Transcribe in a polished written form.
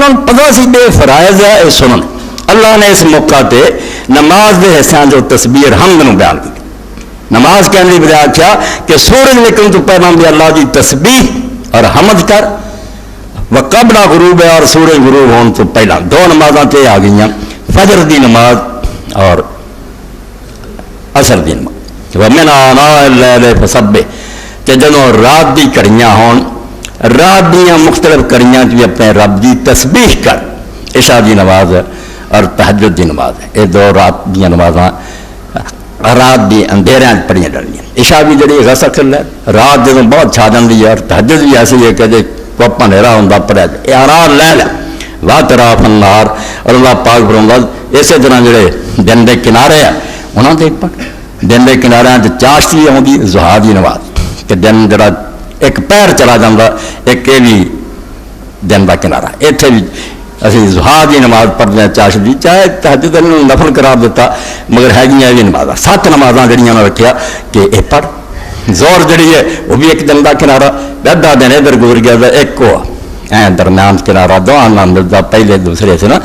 انہوں نے پتہ سی بے فرائض ہے یہ سنن. اللہ نے اس موقع تے نماز دے حصہ جو تسبیح حمد نو بیان کی. نماز کہنے کی بجائے کیا کہ سورج نکلنے تو پہلے بھی اللہ کی تسبیح اور حمد کر. وقبل غروب ہے اور سورج غروب ہونے تو پہلا دو نمازاں تے آ گئی، فجر دی نماز اور عصر دی نماز. ومن آناء اللیل فسبح کہ جدوں رات دی کڑیاں ہون، رات دیاں مختلف کڑیاں بھی اپنے رب دی تسبیح کر. عشاء دی نماز اور تہجد دی نماز ہے، یہ دو رات دیاں نمازاں رات دی اندھیریاں پڑھیاں ڈرنیاں. عشاء بھی جڑی غسل کر لے رات جدوں بہت چھا جاندی ہے، اور تہجد بھی ایسی ہے کہ جے کوپا نیرا ہوندا پڑھیا جائے. آرار لے لے واطراف النہار، اور اللہ پاک فرماؤں گا اسی طرح جڑے دن دے کنارے ہیں انہاں تے پڑھ. دن دے کنارے تے چاشتی آؤں ضحیٰ دی نماز کہ دن جڑا ایک پیر چلا جاتا ایک یہ بھی دن کا کنارہ. اتنے بھی اسی ضحیٰ دی نماز پڑھتے ہیں چاشت دی، چاہے تہجد نفل قرار دیتا مگر ہے گیا یہ نماز. 7 نمازاں جڑیاں نے رکھیا کہ یہ پڑھ. زور جڑی ہے وہ بھی ایک دن کا کنارہ، ادھا دن ادھر گزر گیا ایک کو درمیان کنارہ دو نام ملتا پہلے دوسرے سے نا.